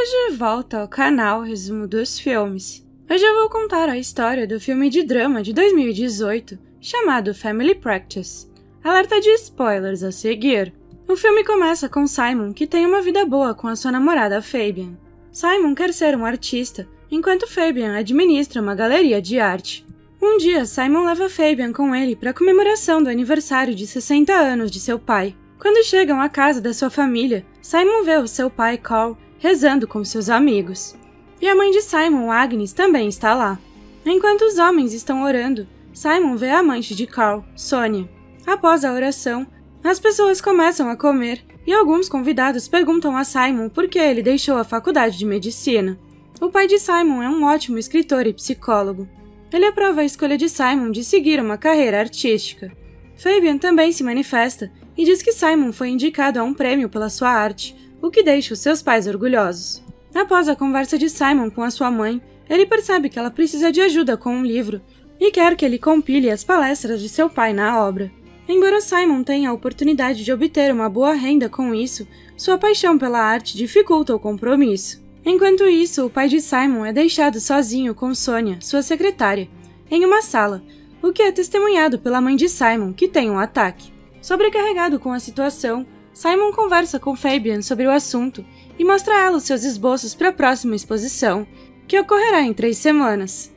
Bem-vindos de volta ao canal Resumo dos Filmes. Hoje eu vou contar a história do filme de drama de 2018, chamado Family Practice. Alerta de spoilers a seguir. O filme começa com Simon, que tem uma vida boa com a sua namorada Fabian. Simon quer ser um artista, enquanto Fabian administra uma galeria de arte. Um dia, Simon leva Fabian com ele para a comemoração do aniversário de 60 anos de seu pai. Quando chegam à casa da sua família, Simon vê o seu pai, Carl, rezando com seus amigos. E a mãe de Simon, Agnes, também está lá. Enquanto os homens estão orando, Simon vê a amante de Carl, Sonia. Após a oração, as pessoas começam a comer e alguns convidados perguntam a Simon por que ele deixou a faculdade de medicina. O pai de Simon é um ótimo escritor e psicólogo. Ele aprova a escolha de Simon de seguir uma carreira artística. Fabian também se manifesta e diz que Simon foi indicado a um prêmio pela sua arte, o que deixa os seus pais orgulhosos. Após a conversa de Simon com a sua mãe, ele percebe que ela precisa de ajuda com um livro e quer que ele compile as palestras de seu pai na obra. Embora Simon tenha a oportunidade de obter uma boa renda com isso, sua paixão pela arte dificulta o compromisso. Enquanto isso, o pai de Simon é deixado sozinho com Sonia, sua secretária, em uma sala, o que é testemunhado pela mãe de Simon, que tem um ataque. Sobrecarregado com a situação, Simon conversa com Fabian sobre o assunto e mostra a ela os seus esboços para a próxima exposição, que ocorrerá em 3 semanas.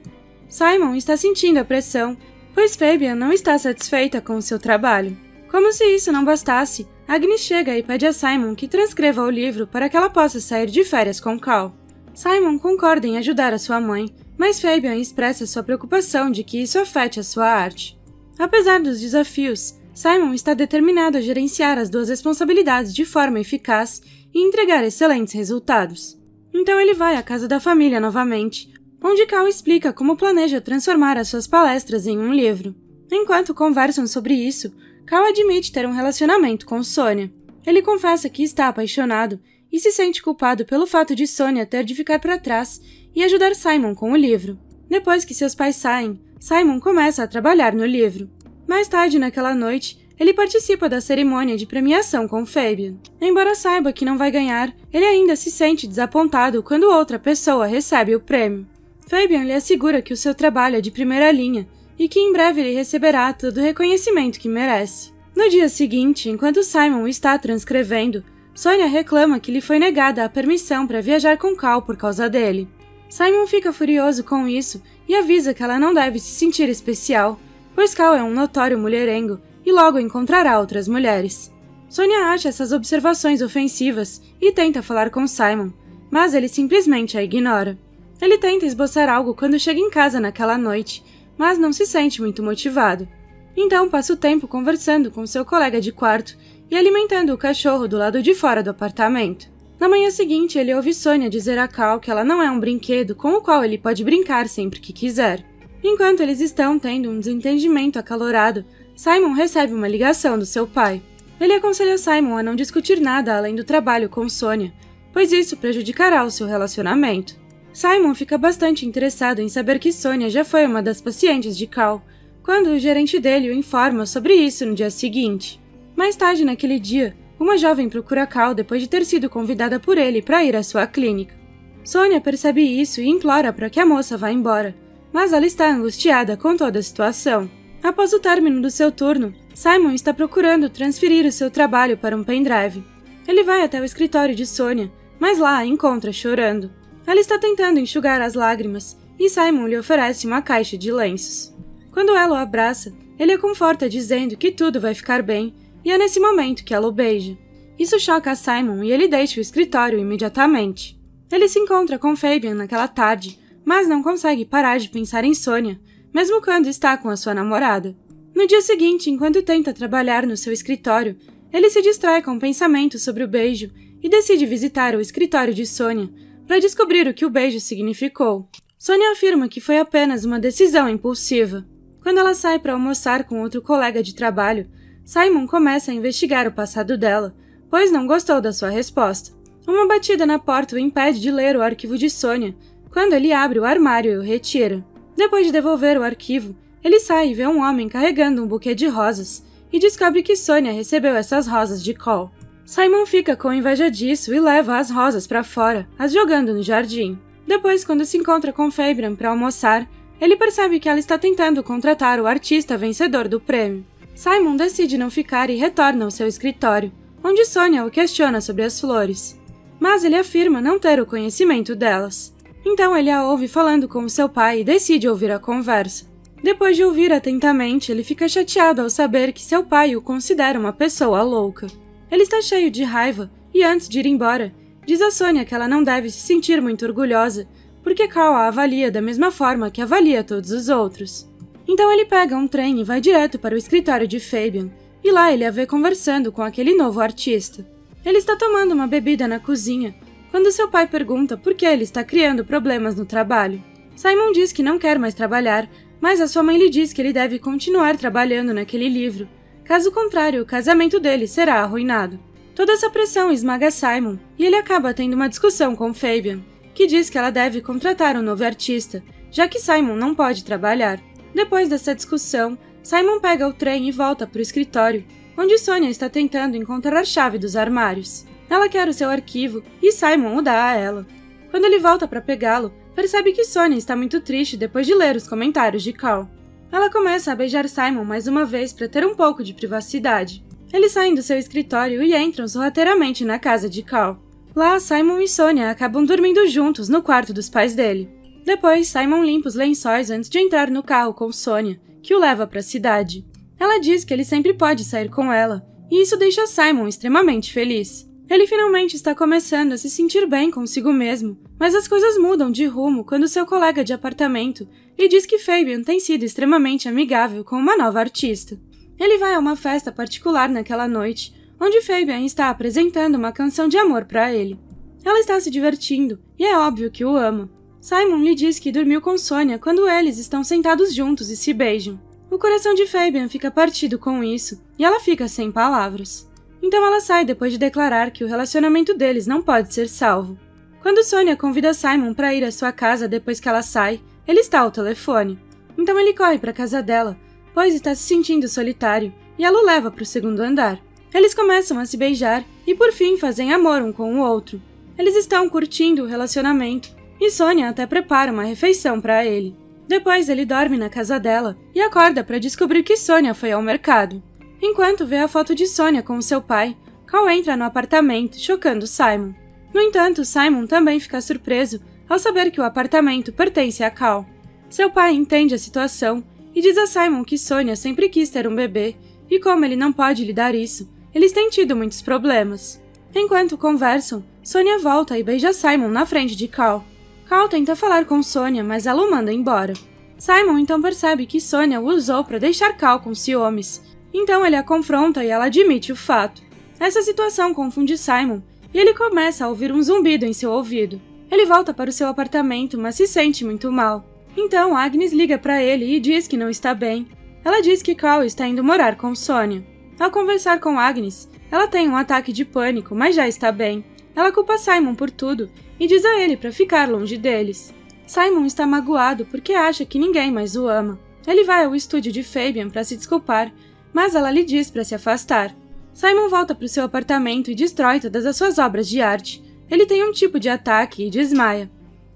Simon está sentindo a pressão, pois Fabian não está satisfeita com o seu trabalho. Como se isso não bastasse, Agnes chega e pede a Simon que transcreva o livro para que ela possa sair de férias com Carl. Simon concorda em ajudar a sua mãe, mas Fabian expressa sua preocupação de que isso afete a sua arte. Apesar dos desafios, Simon está determinado a gerenciar as 2 responsabilidades de forma eficaz e entregar excelentes resultados. Então ele vai à casa da família novamente, onde Carl explica como planeja transformar as suas palestras em um livro. Enquanto conversam sobre isso, Carl admite ter um relacionamento com Sonia. Ele confessa que está apaixonado e se sente culpado pelo fato de Sonia ter de ficar para trás e ajudar Simon com o livro. Depois que seus pais saem, Simon começa a trabalhar no livro. Mais tarde naquela noite, ele participa da cerimônia de premiação com Fabian. Embora saiba que não vai ganhar, ele ainda se sente desapontado quando outra pessoa recebe o prêmio. Fabian lhe assegura que o seu trabalho é de primeira linha e que em breve ele receberá todo o reconhecimento que merece. No dia seguinte, enquanto Simon está transcrevendo, Sonia reclama que lhe foi negada a permissão para viajar com Carl por causa dele. Simon fica furioso com isso e avisa que ela não deve se sentir especial, pois Carl é um notório mulherengo e logo encontrará outras mulheres. Sonia acha essas observações ofensivas e tenta falar com Simon, mas ele simplesmente a ignora. Ele tenta esboçar algo quando chega em casa naquela noite, mas não se sente muito motivado. Então passa o tempo conversando com seu colega de quarto e alimentando o cachorro do lado de fora do apartamento. Na manhã seguinte, ele ouve Sonia dizer a Carl que ela não é um brinquedo com o qual ele pode brincar sempre que quiser. Enquanto eles estão tendo um desentendimento acalorado, Simon recebe uma ligação do seu pai. Ele aconselha Simon a não discutir nada além do trabalho com Sonia, pois isso prejudicará o seu relacionamento. Simon fica bastante interessado em saber que Sonia já foi uma das pacientes de Carl, quando o gerente dele o informa sobre isso no dia seguinte. Mais tarde naquele dia, uma jovem procura Carl depois de ter sido convidada por ele para ir à sua clínica. Sonia percebe isso e implora para que a moça vá embora, mas ela está angustiada com toda a situação. Após o término do seu turno, Simon está procurando transferir o seu trabalho para um pendrive. Ele vai até o escritório de Sonia, mas lá a encontra chorando. Ela está tentando enxugar as lágrimas e Simon lhe oferece uma caixa de lenços. Quando ela o abraça, ele a conforta dizendo que tudo vai ficar bem e é nesse momento que ela o beija. Isso choca a Simon e ele deixa o escritório imediatamente. Ele se encontra com Fabian naquela tarde, mas não consegue parar de pensar em Sonia, mesmo quando está com a sua namorada. No dia seguinte, enquanto tenta trabalhar no seu escritório, ele se distrai com pensamentos sobre o beijo e decide visitar o escritório de Sonia para descobrir o que o beijo significou. Sonia afirma que foi apenas uma decisão impulsiva. Quando ela sai para almoçar com outro colega de trabalho, Simon começa a investigar o passado dela, pois não gostou da sua resposta. Uma batida na porta o impede de ler o arquivo de Sonia, quando ele abre o armário e o retira. Depois de devolver o arquivo, ele sai e vê um homem carregando um buquê de rosas e descobre que Sonia recebeu essas rosas de Carl. Simon fica com inveja disso e leva as rosas para fora, as jogando no jardim. Depois, quando se encontra com Fabian para almoçar, ele percebe que ela está tentando contratar o artista vencedor do prêmio. Simon decide não ficar e retorna ao seu escritório, onde Sonia o questiona sobre as flores. Mas ele afirma não ter o conhecimento delas. Então ele a ouve falando com seu pai e decide ouvir a conversa. Depois de ouvir atentamente, ele fica chateado ao saber que seu pai o considera uma pessoa louca. Ele está cheio de raiva e, antes de ir embora, diz a Sonia que ela não deve se sentir muito orgulhosa, porque Carl a avalia da mesma forma que avalia todos os outros. Então ele pega um trem e vai direto para o escritório de Fabian, e lá ele a vê conversando com aquele novo artista. Ele está tomando uma bebida na cozinha, quando seu pai pergunta por que ele está criando problemas no trabalho. Simon diz que não quer mais trabalhar, mas a sua mãe lhe diz que ele deve continuar trabalhando naquele livro. Caso contrário, o casamento dele será arruinado. Toda essa pressão esmaga Simon, e ele acaba tendo uma discussão com Fabian, que diz que ela deve contratar um novo artista, já que Simon não pode trabalhar. Depois dessa discussão, Simon pega o trem e volta para o escritório, onde Sonia está tentando encontrar a chave dos armários. Ela quer o seu arquivo e Simon o dá a ela. Quando ele volta para pegá-lo, percebe que Sonia está muito triste depois de ler os comentários de Carl. Ela começa a beijar Simon mais uma vez para ter um pouco de privacidade. Eles saem do seu escritório e entram sorrateiramente na casa de Carl. Lá, Simon e Sonia acabam dormindo juntos no quarto dos pais dele. Depois, Simon limpa os lençóis antes de entrar no carro com Sonia, que o leva para a cidade. Ela diz que ele sempre pode sair com ela, e isso deixa Simon extremamente feliz. Ele finalmente está começando a se sentir bem consigo mesmo, mas as coisas mudam de rumo quando seu colega de apartamento lhe diz que Fabian tem sido extremamente amigável com uma nova artista. Ele vai a uma festa particular naquela noite, onde Fabian está apresentando uma canção de amor para ele. Ela está se divertindo, e é óbvio que o ama. Simon lhe diz que dormiu com Sonia quando eles estão sentados juntos e se beijam. O coração de Fabian fica partido com isso, e ela fica sem palavras. Então ela sai depois de declarar que o relacionamento deles não pode ser salvo. Quando Sonia convida Simon para ir à sua casa depois que ela sai, ele está ao telefone. Então ele corre para a casa dela, pois está se sentindo solitário, e ela o leva para o segundo andar. Eles começam a se beijar e por fim fazem amor um com o outro. Eles estão curtindo o relacionamento, e Sonia até prepara uma refeição para ele. Depois ele dorme na casa dela e acorda para descobrir que Sonia foi ao mercado. Enquanto vê a foto de Sonia com seu pai, Carl entra no apartamento, chocando Simon. No entanto, Simon também fica surpreso ao saber que o apartamento pertence a Carl. Seu pai entende a situação e diz a Simon que Sonia sempre quis ter um bebê e como ele não pode lhe dar isso, eles têm tido muitos problemas. Enquanto conversam, Sonia volta e beija Simon na frente de Carl. Carl tenta falar com Sonia, mas ela o manda embora. Simon então percebe que Sonia o usou para deixar Carl com ciúmes. Então ele a confronta e ela admite o fato. Essa situação confunde Simon e ele começa a ouvir um zumbido em seu ouvido. Ele volta para o seu apartamento, mas se sente muito mal. Então Agnes liga para ele e diz que não está bem. Ela diz que Carl está indo morar com Sonia. Ao conversar com Agnes, ela tem um ataque de pânico, mas já está bem. Ela culpa Simon por tudo e diz a ele para ficar longe deles. Simon está magoado porque acha que ninguém mais o ama. Ele vai ao estúdio de Fabian para se desculpar, mas ela lhe diz para se afastar. Simon volta para o seu apartamento e destrói todas as suas obras de arte. Ele tem um tipo de ataque e desmaia.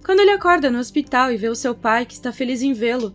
Quando ele acorda no hospital e vê o seu pai, que está feliz em vê-lo,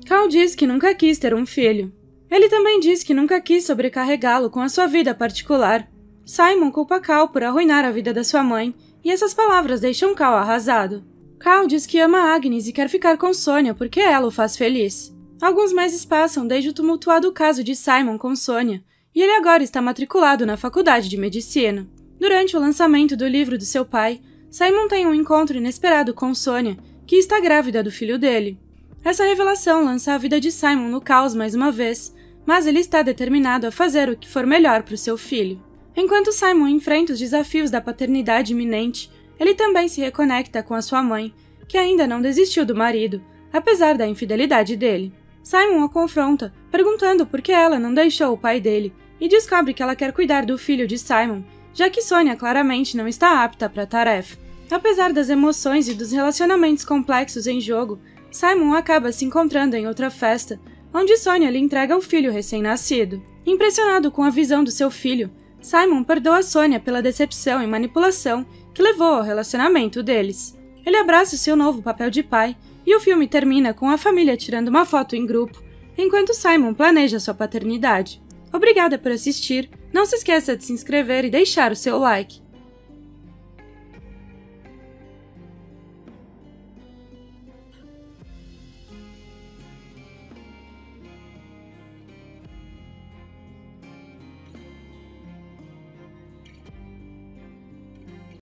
Carl diz que nunca quis ter um filho. Ele também diz que nunca quis sobrecarregá-lo com a sua vida particular. Simon culpa Carl por arruinar a vida da sua mãe, e essas palavras deixam Carl arrasado. Carl diz que ama Agnes e quer ficar com Sonia porque ela o faz feliz. Alguns meses passam desde o tumultuado caso de Simon com Sonia, e ele agora está matriculado na faculdade de medicina. Durante o lançamento do livro do seu pai, Simon tem um encontro inesperado com Sonia, que está grávida do filho dele. Essa revelação lança a vida de Simon no caos mais uma vez, mas ele está determinado a fazer o que for melhor para o seu filho. Enquanto Simon enfrenta os desafios da paternidade iminente, ele também se reconecta com a sua mãe, que ainda não desistiu do marido, apesar da infidelidade dele. Simon a confronta, perguntando por que ela não deixou o pai dele, e descobre que ela quer cuidar do filho de Simon, já que Sonia claramente não está apta para a tarefa. Apesar das emoções e dos relacionamentos complexos em jogo, Simon acaba se encontrando em outra festa, onde Sonia lhe entrega o filho recém-nascido. Impressionado com a visão do seu filho, Simon perdoa Sonia pela decepção e manipulação que levou ao relacionamento deles. Ele abraça seu novo papel de pai e o filme termina com a família tirando uma foto em grupo, enquanto Simon planeja sua paternidade. Obrigada por assistir, não se esqueça de se inscrever e deixar o seu like.